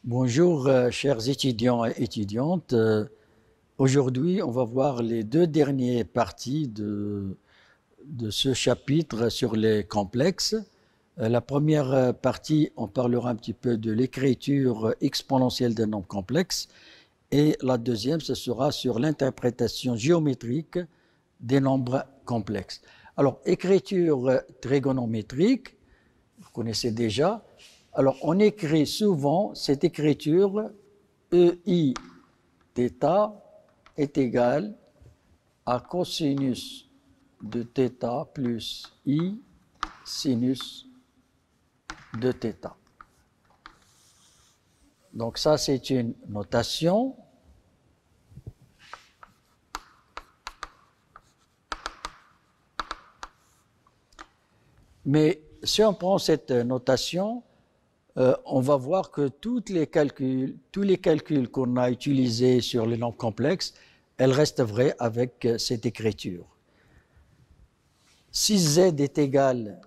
Bonjour, chers étudiants et étudiantes. Aujourd'hui, on va voir les deux dernières parties de ce chapitre sur les complexes. La première partie, on parlera un petit peu de l'écriture exponentielle d'un nombre complexe. Et la deuxième, ce sera sur l'interprétation géométrique des nombres complexes. Alors, écriture trigonométrique, vous connaissez déjà. Alors, on écrit souvent cette écriture EI θ est égal à cosinus de θ plus I sinus de θ. Donc ça, c'est une notation. Mais si on prend cette notation, on va voir que tous les calculs qu'on a utilisés sur les nombres complexes, elles restent vraies avec cette écriture. Si z est égal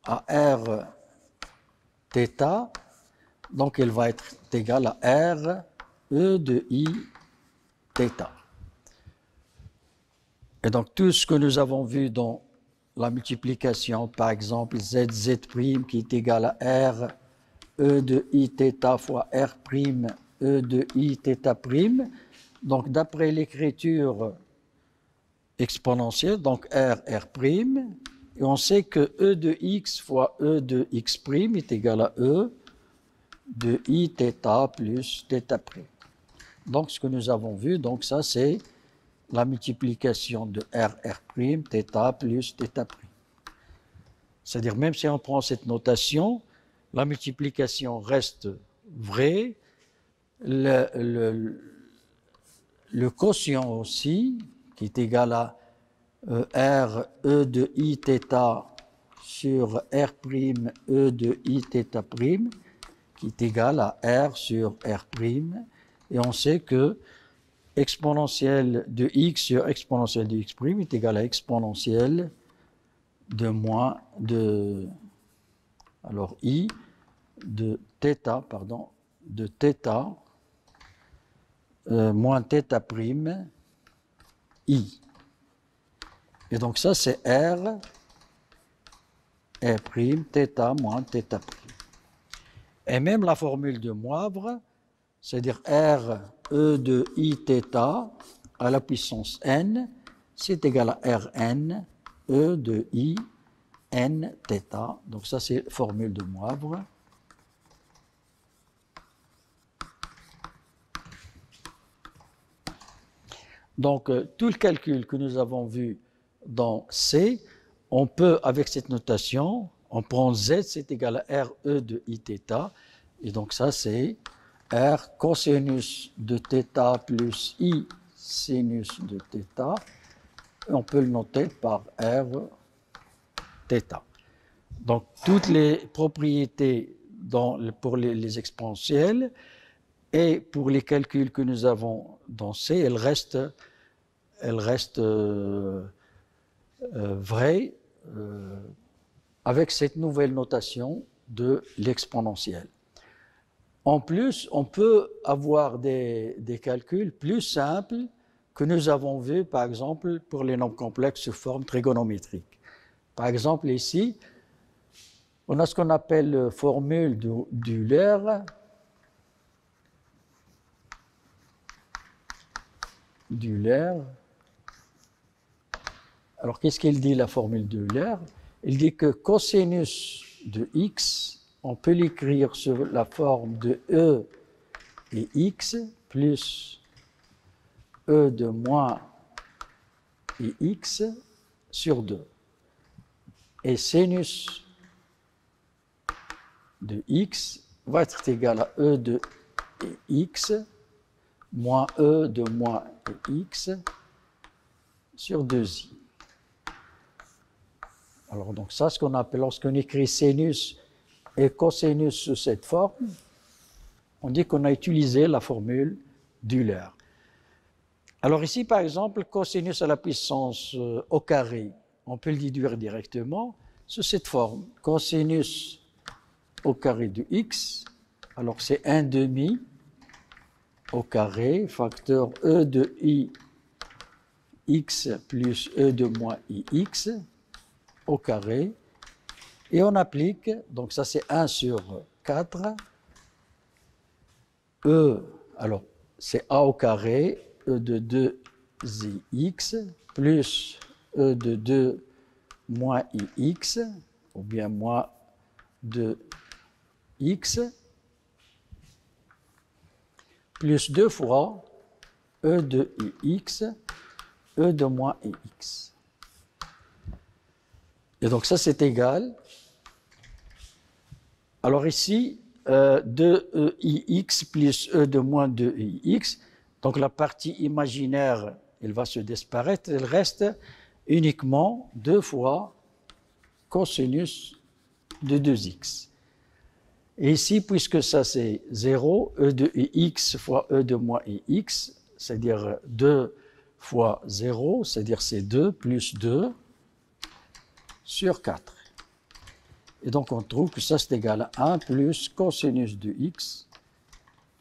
à r θ, donc elle va être égale à r e de I θ. Et donc tout ce que nous avons vu dans la multiplication, par exemple z qui est égal à r e de I θ fois r e de I θ'. Donc d'après l'écriture exponentielle, donc r, et on sait que e de x fois e de x' est égal à e de I θ plus θ'. Donc ce que nous avons vu, donc ça c'est la multiplication de r, θ plus θ'. C'est-à-dire même si on prend cette notation, la multiplication reste vraie, le quotient aussi, qui est égal à r e de I θ sur r' e de I θ', qui est égal à r sur r', et on sait que exponentielle de x sur exponentielle de x' est égal à exponentielle de moins de, alors I de θ, de θ moins θ' I. Et donc ça c'est r, θ moins θ'. Et même la formule de Moivre, c'est-à-dire r e de I θ à la puissance n, c'est égal à Rn e de I n θ. Donc ça c'est la formule de Moivre. Donc tout le calcul que nous avons vu dans C, on peut, avec cette notation, on prend Z, c'est égal à R e de I θ, et donc ça c'est R cosinus de θ plus I sinus de θ, et on peut le noter par R θ. Donc toutes les propriétés pour les exponentielles et pour les calculs que nous avons dans C, elles restent vraies avec cette nouvelle notation de l'exponentielle. En plus, on peut avoir des calculs plus simples que nous avons vus, par exemple, pour les nombres complexes sous forme trigonométrique. Par exemple, ici, on a ce qu'on appelle formule d'Euler. Alors, qu'est-ce qu'il dit, la formule d'Euler? Il dit que cosinus de x, on peut l'écrire sur la forme de e et x plus e de moins et x sur 2. Et sinus de x va être égal à e de x moins e de moins et x sur 2i. Alors, donc ça, ce qu'on appelle, lorsqu'on écrit sinus et cosinus sous cette forme, on dit qu'on a utilisé la formule d'Euler. Alors ici, par exemple, cosinus à la puissance au carré, on peut le déduire directement sous cette forme. Cosinus au carré de x, alors c'est 1 demi au carré, facteur e de i x plus e de moins ix au carré. Et on applique, donc ça c'est 1 sur 4, e, alors c'est a au carré, e de 2ix plus e de 2 moins ix, ou bien moins 2x, plus 2 fois e de ix, e de moins ix. Et donc ça c'est égal. Alors ici, 2ix plus e de moins 2ix, donc la partie imaginaire, elle va se disparaître, il reste uniquement 2 fois cosinus de 2x. Et ici, puisque ça c'est 0, e de ix fois e de moins ix, c'est-à-dire 2 fois 0, c'est-à-dire c'est 2 plus 2 sur 4. Et donc on trouve que ça c'est égal à 1 plus cosinus de x,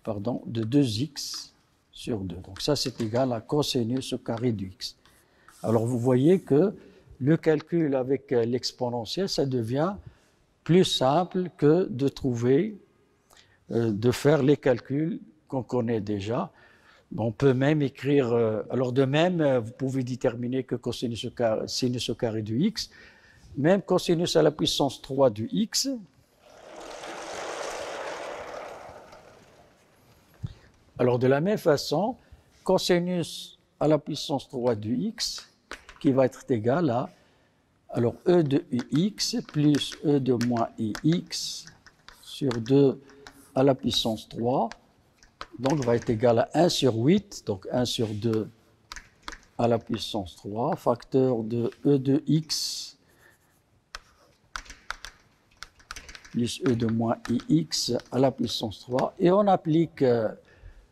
pardon, de 2x sur 2. Donc ça c'est égal à cosinus au carré de x. Alors vous voyez que le calcul avec l'exponentielle, ça devient plus simple que de trouver, de faire les calculs qu'on connaît déjà. On peut même écrire, alors de même, vous pouvez déterminer que cosinus au carré, sinus au carré de x, même cosinus à la puissance 3 du x, alors de la même façon, cosinus à la puissance 3 du x, qui va être égal à, alors e de ux plus e de moins ix sur 2 à la puissance 3, donc va être égal à 1 sur 8, donc 1 sur 2 à la puissance 3, facteur de e de x plus e de moins ix à la puissance 3, et on applique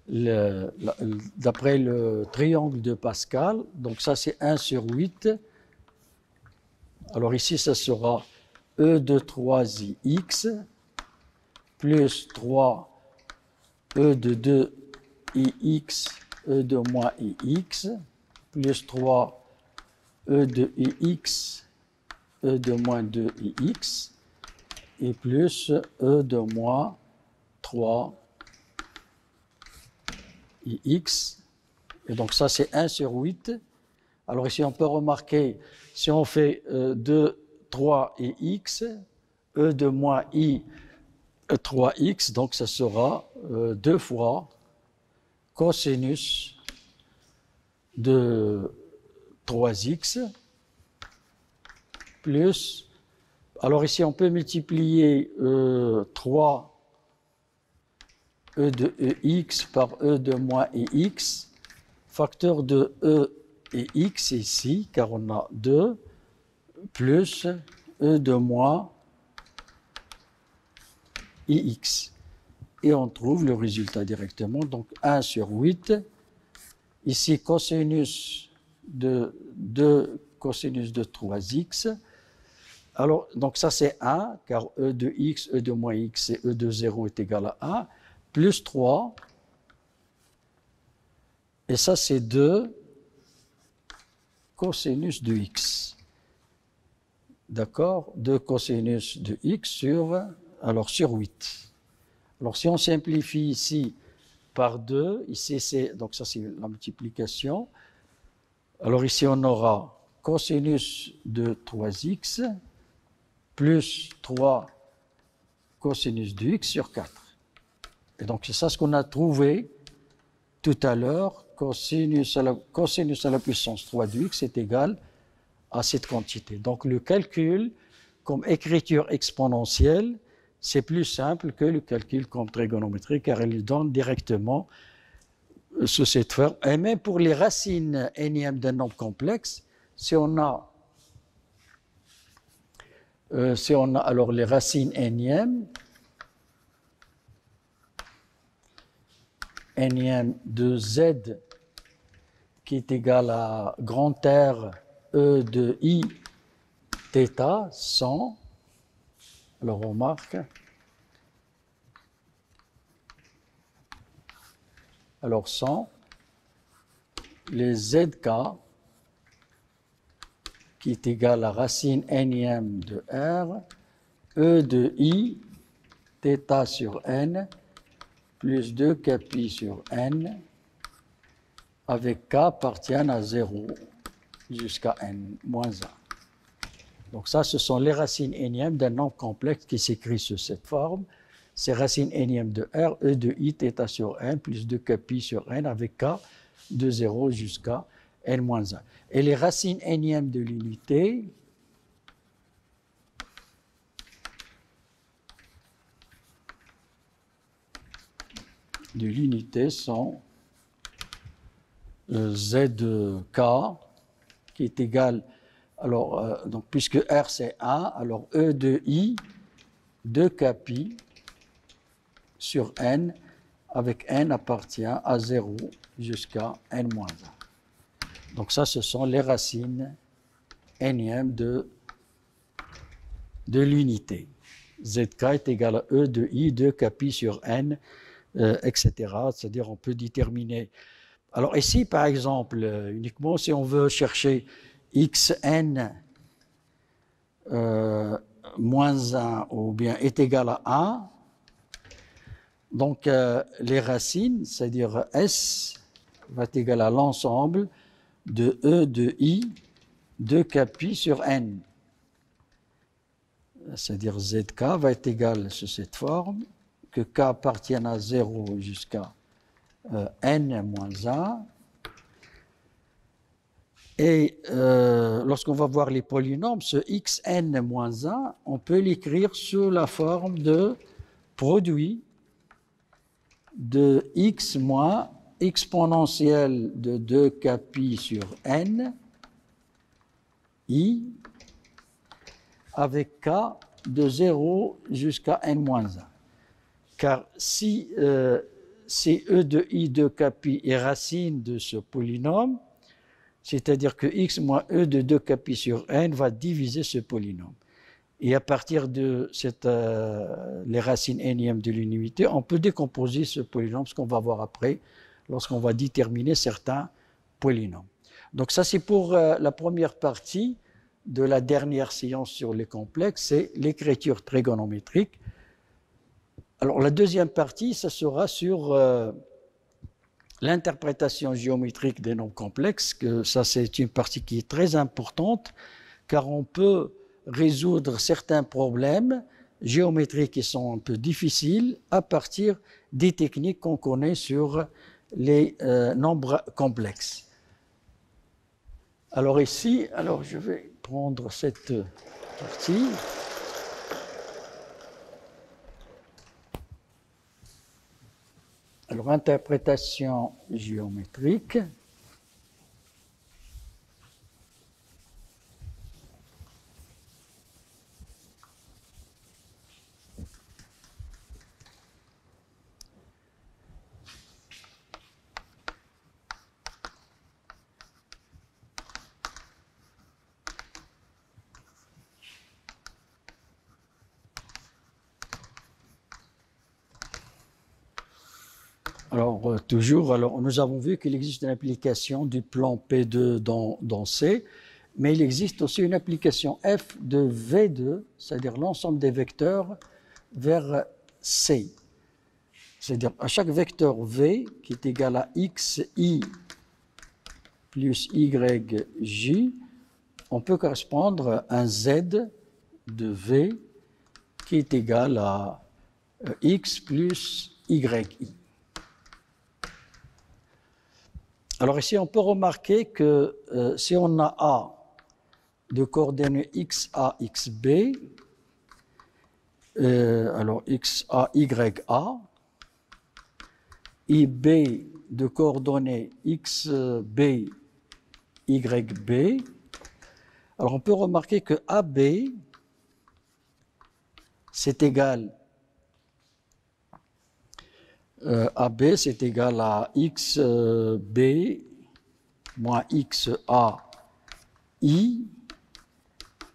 d'après le triangle de Pascal, donc ça c'est 1 sur 8, alors ici ça sera e de 3ix plus 3 e de 2ix, e de moins ix, plus 3 e de ix, e de moins 2ix, et plus e de moins 3 ix. Et donc ça, c'est 1 sur 8. Alors ici, on peut remarquer, si on fait 2, 3 et x, e de moins i, 3x, donc ça sera 2 fois cosinus de 3x plus, alors ici on peut multiplier 3 e de ex par e de moins ex, facteur de e et x ici, car on a 2, plus e de moins ix. Et on trouve le résultat directement, donc 1 sur 8. Ici, cosinus de 2 cosinus de 3x. Alors, donc ça c'est 1, car e de x, e de moins x et e de 0 est égal à 1, plus 3. Et ça c'est 2 cosinus de x. D'accord? 2 cosinus de x sur 8. Alors si on simplifie ici par 2, ici c'est, donc ça c'est la multiplication. Alors ici on aura cosinus de 3x plus 3 cosinus de x sur 4. Et donc c'est ça ce qu'on a trouvé tout à l'heure, cosinus à la puissance 3 de x est égal à cette quantité. Donc le calcul comme écriture exponentielle, c'est plus simple que le calcul comme trigonométrie, car il donne directement sous cette forme. Et même pour les racines énièmes d'un nombre complexe, si on a alors les racines énièmes de z qui est égal à grand R E de I θ 100. Alors on marque. Alors 100. Les ZK qui est égal à racine nème de R, E de I, θ sur N, plus 2 κ sur N, avec K appartiennent à 0 jusqu'à N moins 1. Donc ça, ce sont les racines énièmes d'un nombre complexe qui s'écrit sous cette forme. C'est racine énième de R, E de I, θ sur N, plus 2 κ sur N, avec K de 0 jusqu'à N moins 1. Et les racines énièmes de l'unité sont ZK qui est égal, alors, donc, puisque R c'est 1, alors E de I, 2 κ sur N, avec N appartient à 0 jusqu'à N moins 1. Donc ça, ce sont les racines énièmes de l'unité. ZK est égal à E de I, 2 κ sur N, etc. C'est-à-dire on peut déterminer. Alors ici, par exemple, uniquement si on veut chercher xn moins 1 ou bien est égal à 1, donc les racines, c'est-à-dire S va être égal à l'ensemble de E de I, 2 κ sur N. C'est-à-dire ZK va être égal sous cette forme, que K appartienne à 0 jusqu'à N moins 1. Et lorsqu'on va voir les polynômes, ce xn moins 1, on peut l'écrire sous la forme de produit de x moins exponentielle de 2 κ sur n, i, avec k de 0 jusqu'à n moins 1. Car si e de i 2 κ est racine de ce polynôme, c'est-à-dire que x moins e de 2 κ sur n va diviser ce polynôme. Et à partir de les racines énièmes de l'unité, on peut décomposer ce polynôme, ce qu'on va voir après, lorsqu'on va déterminer certains polynômes. Donc ça, c'est pour la première partie de la dernière séance sur les complexes, c'est l'écriture trigonométrique. Alors la deuxième partie, ça sera sur l'interprétation géométrique des nombres complexes, que ça c'est une partie qui est très importante, car on peut résoudre certains problèmes géométriques qui sont un peu difficiles à partir des techniques qu'on connaît sur les nombres complexes. Alors ici, je vais prendre cette partie. Alors, interprétation géométrique. Alors, toujours, nous avons vu qu'il existe une application du plan P2 dans C, mais il existe aussi une application F de V2, c'est-à-dire l'ensemble des vecteurs vers C. C'est-à-dire à chaque vecteur V qui est égal à xi plus yj, on peut correspondre à un Z de V qui est égal à x plus yi. Alors ici, on peut remarquer que si on a A de coordonnées xa, xb, alors xa, ya, ib de coordonnées xb, yb, alors on peut remarquer que AB, c'est égal AB, c'est égal à xb moins XA I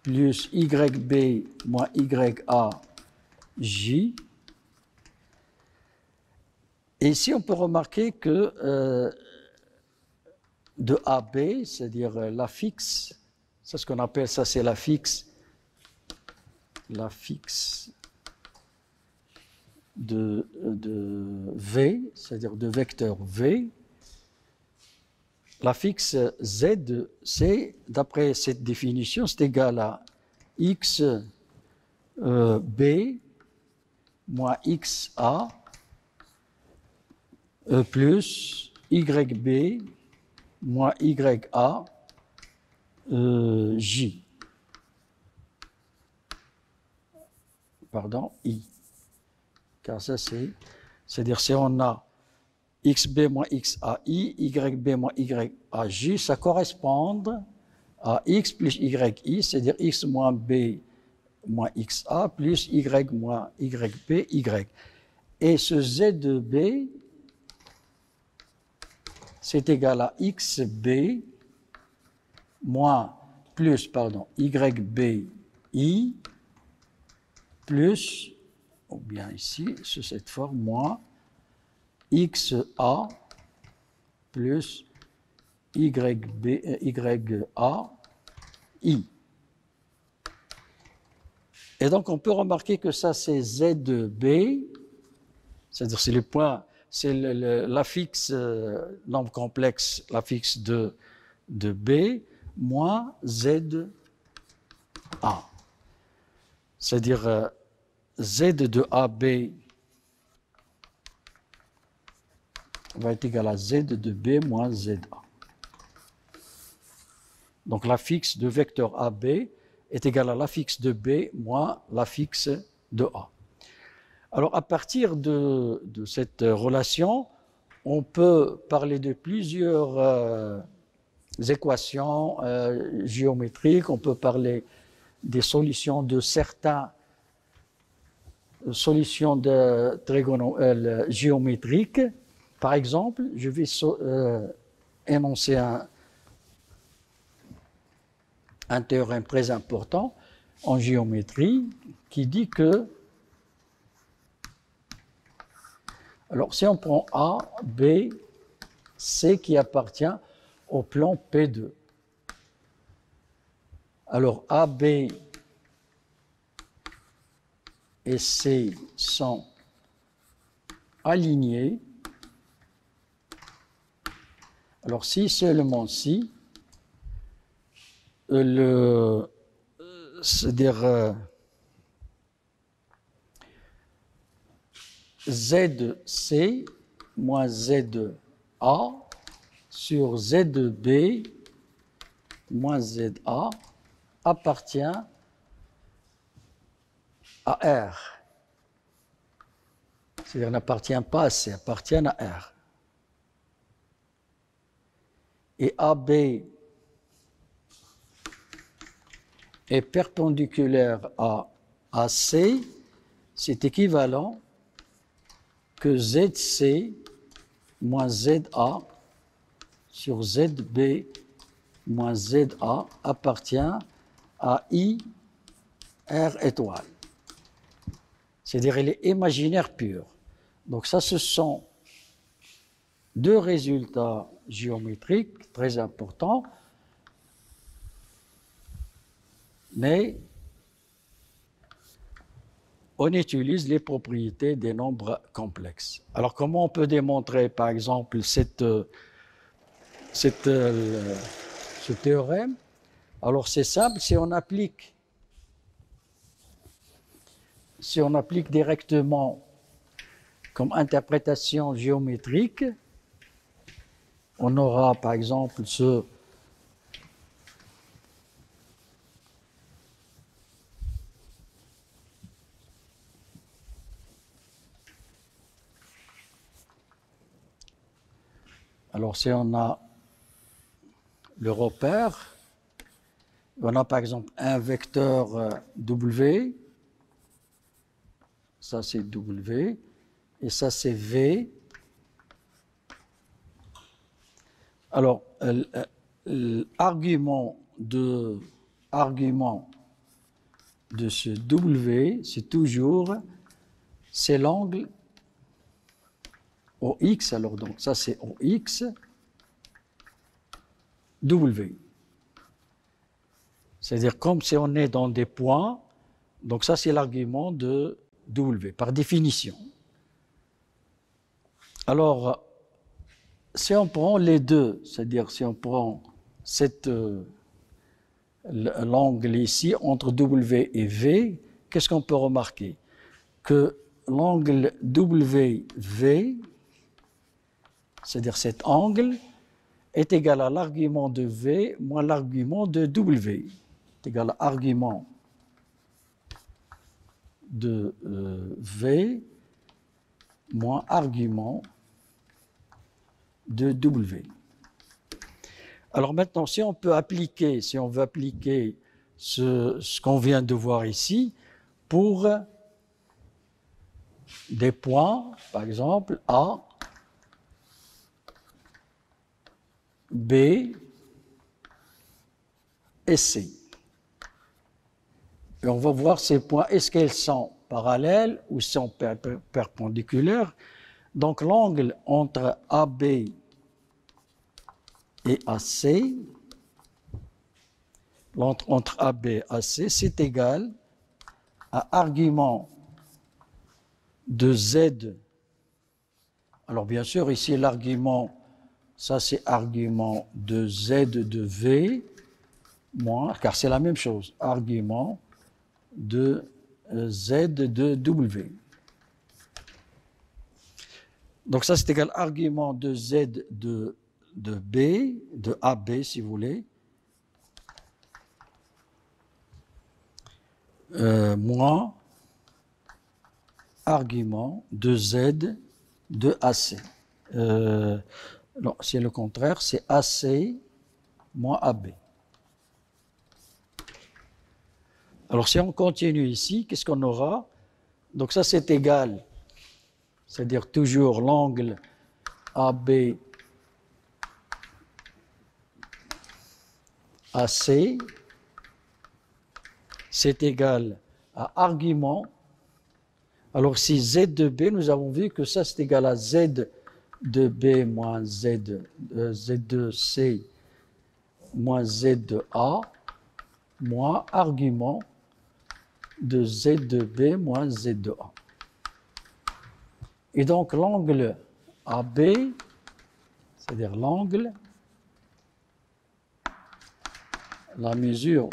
plus YB moins YA J. Et ici, on peut remarquer que de AB, c'est-à-dire l'affixe, c'est ce qu'on appelle ça, c'est l'affixe de V, c'est-à-dire de vecteur V. L'affixe Z, c'est, d'après cette définition, c'est égal à X B moins XA plus YB moins YA J. Pardon, I. Car ça, c'est-à-dire si on a XB moins XAI, YB moins YAJ, ça correspond à X plus YI, c'est-à-dire X moins B moins XA plus Y moins YB, Y. Et ce Z de B, c'est égal à XB moins, plus, pardon, YBI plus, ou bien ici, sous cette forme, moins XA plus YA I. Et donc, on peut remarquer que ça, c'est Z2B, c'est-à-dire c'est le point, c'est l'affixe nombre complexe, l'affixe de B, moins ZA. C'est-à-dire Z de AB va être égal à Z de B moins ZA. Donc l'affixe de vecteur AB est égal à l'affixe de B moins l'affixe de A. Alors à partir de cette relation, on peut parler de plusieurs équations géométriques, on peut parler des solutions de certaines solutions géométriques. Par exemple, je vais énoncer un théorème très important en géométrie qui dit que, alors si on prend A, B, C qui appartient au plan P2, alors A, B et C sont alignés, alors si seulement si, c'est-à-dire ZC moins ZA sur ZB moins ZA appartient à R. C'est-à-dire n'appartient pas à C, appartient à R. Et AB est perpendiculaire à AC, c'est équivalent que ZC moins ZA sur ZB moins ZA appartient à I R étoile. C'est-à-dire il est imaginaire pur. Donc ça, ce sont deux résultats géométriques très importants, mais on utilise les propriétés des nombres complexes. Alors comment on peut démontrer par exemple ce théorème? Alors c'est simple, si on applique directement comme interprétation géométrique, on aura par exemple ce alors si on a le repère, on a par exemple un vecteur W, ça c'est W, et ça c'est V. Alors, l'argument de ce W, c'est toujours, c'est l'angle OX. Alors, donc, ça, c'est OX, W. C'est-à-dire, comme si on est dans des points, donc ça, c'est l'argument de W, par définition. Alors, si on prend les deux, c'est-à-dire si on prend l'angle ici entre W et V, qu'est-ce qu'on peut remarquer? Que l'angle WV, c'est-à-dire cet angle, est égal à l'argument de V moins l'argument de W. C'est égal à l'argument de V moins argument de W. Alors maintenant, si on veut appliquer ce qu'on vient de voir ici pour des points, par exemple A, B et C. Et on va voir ces points, est-ce qu'ils sont parallèles ou sont perpendiculaires. Donc l'angle entre AB et AC, entre AB et AC, c'est égal à argument de Z. Alors bien sûr, ici l'argument, ça c'est argument de Z de V, moins, car c'est la même chose, argument de Z de W. Donc ça c'est égal à argument de Z de B, de AB si vous voulez, moins argument de Z de AC. Non, c'est le contraire, c'est AC moins AB. Alors si on continue ici, qu'est-ce qu'on aura? Donc ça c'est égal, c'est-à-dire toujours l'angle AB AC, c'est égal à argument. Alors si Z de B, nous avons vu que ça c'est égal à Z de B moins Z de C moins Z de A moins argument de Z de B moins Z de A. Et donc l'angle AB, c'est-à-dire l'angle, la mesure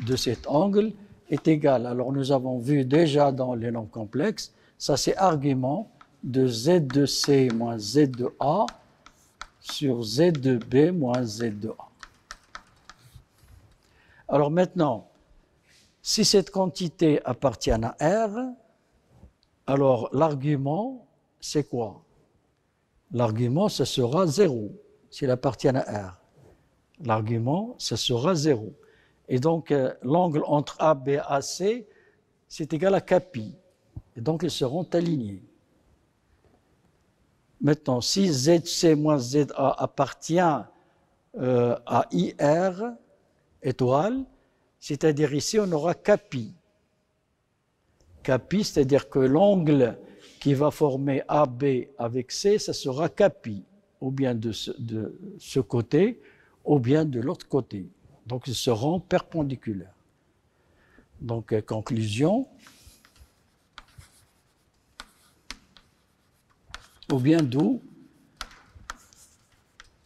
de cet angle est égale. Alors nous avons vu déjà dans les nombres complexes, ça c'est argument de Z de C moins Z de A sur Z de B moins Z de A. Alors maintenant, si cette quantité appartient à R, alors l'argument, c'est quoi? L'argument, ce sera 0, s'il appartient à R. L'argument, ce sera 0. Et donc, l'angle entre AB et AC, c'est égal à Kpi. Et donc, ils seront alignés. Maintenant, si ZC moins ZA appartient à IR étoile, c'est-à-dire ici, on aura Kpi. Kpi, c'est-à-dire que l'angle qui va former AB avec C, ça sera Kpi, ou bien de ce côté, ou bien de l'autre côté. Donc, ils seront perpendiculaires. Donc, conclusion, ou bien d'où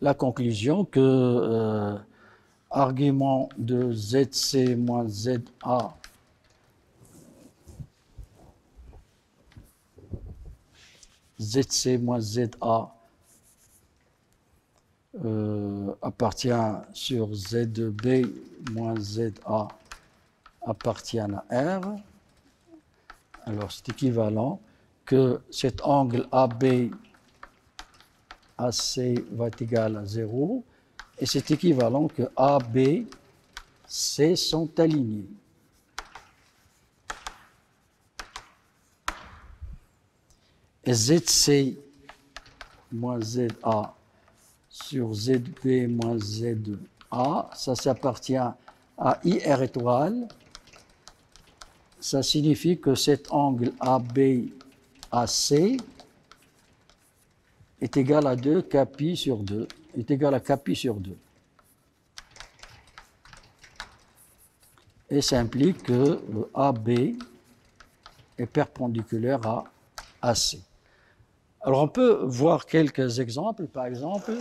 la conclusion que argument de ZC moins ZA ZC moins ZA appartient sur Z de B moins ZA appartient à R. Alors, c'est équivalent que cet angle AB AC va être égal à 0 et c'est équivalent que AB, C sont alignés. Et ZC moins ZA sur ZB moins ZA. Ça appartient à IR étoile. Ça signifie que cet angle ABAC est égal à 2 kpi sur 2, est égal à kpi sur 2. Et ça implique que le AB est perpendiculaire à AC. Alors on peut voir quelques exemples. Par exemple,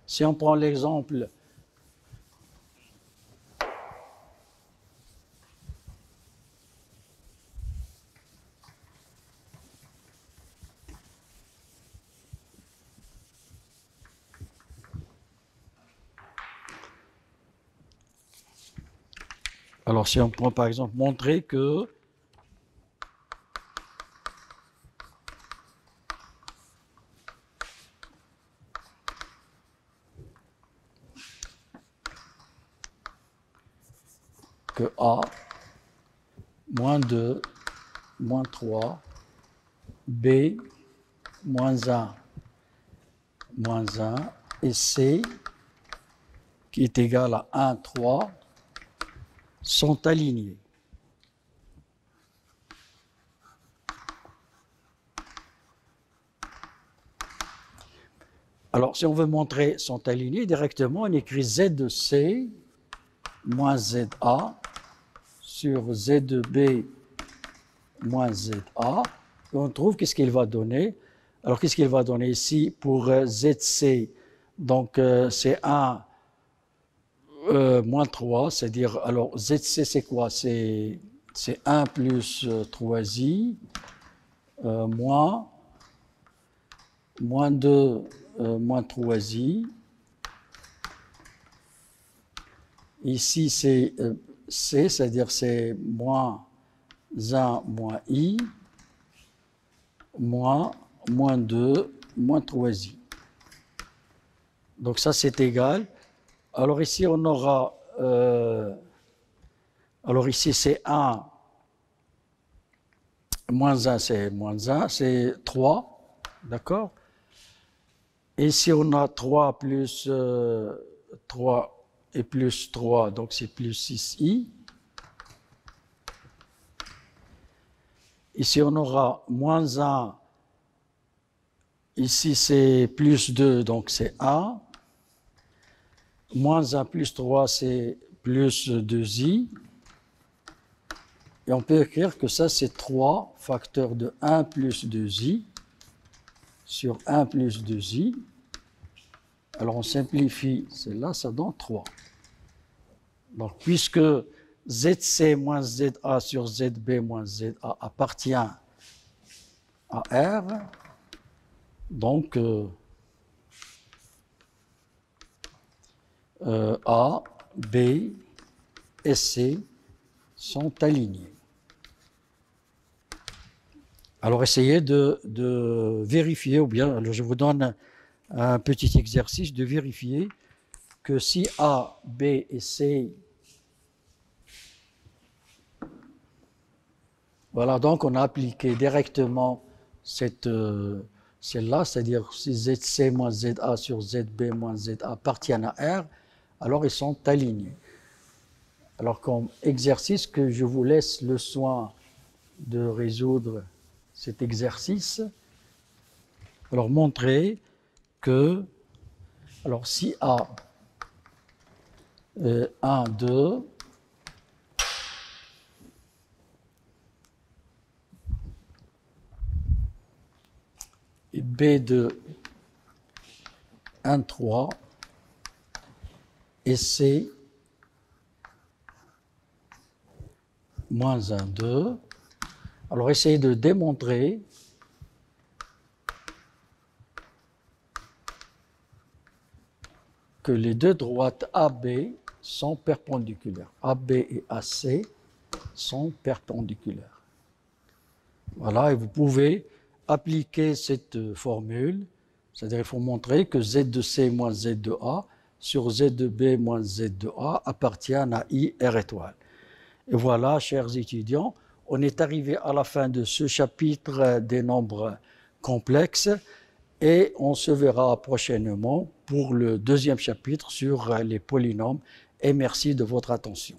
si on prend l'exemple alors si on prend par exemple montrer que A, moins 2, moins 3, B, moins 1, et C, qui est égal à 1, 3, sont alignés. Alors, si on veut montrer sont alignés, directement, on écrit ZC moins ZA sur ZB moins ZA. Et on trouve qu'est-ce qu'il va donner. Alors, qu'est-ce qu'il va donner ici pour ZC? Donc, c'est 1 moins 3, c'est-à-dire, alors ZC c'est quoi? C'est 1 plus 3i moins 2 moins 3i. Ici c'est C, c'est-à-dire c'est moins 1 moins i moins 2 moins 3i. Donc ça c'est égal. Alors ici on aura, alors ici c'est 1, moins 1 c'est moins 1, c'est 3, d'accord? Et ici on a 3 plus 3 et plus 3, donc c'est plus 6i. Ici on aura moins 1, ici c'est plus 2, donc c'est 1. Moins 1 plus 3, c'est plus 2i. Et on peut écrire que ça, c'est 3 facteurs de 1 plus 2i sur 1 plus 2i. Alors, on simplifie, c'est là, ça donne 3. Donc, puisque ZC moins ZA sur ZB moins ZA appartient à R, donc A, B et C sont alignés. Alors essayez de vérifier, ou bien alors je vous donne un petit exercice de vérifier que si A, B et C, voilà, donc on a appliqué directement celle-là, c'est-à-dire si ZC moins ZA sur ZB moins ZA appartiennent à R, alors ils sont alignés. Alors comme exercice que je vous laisse le soin de résoudre cet exercice, alors montrer que, alors si A 1, 2, et B2 1, 3, et C moins 1, 2. Alors, essayez de démontrer que les deux droites AB sont perpendiculaires. AB et AC sont perpendiculaires. Voilà, et vous pouvez appliquer cette formule, c'est-à-dire il faut montrer que Z de C moins Z de A sur Z de B moins Z de A appartiennent à I R étoile. Et voilà, chers étudiants, on est arrivé à la fin de ce chapitre des nombres complexes. Et on se verra prochainement pour le deuxième chapitre sur les polynômes. Et merci de votre attention.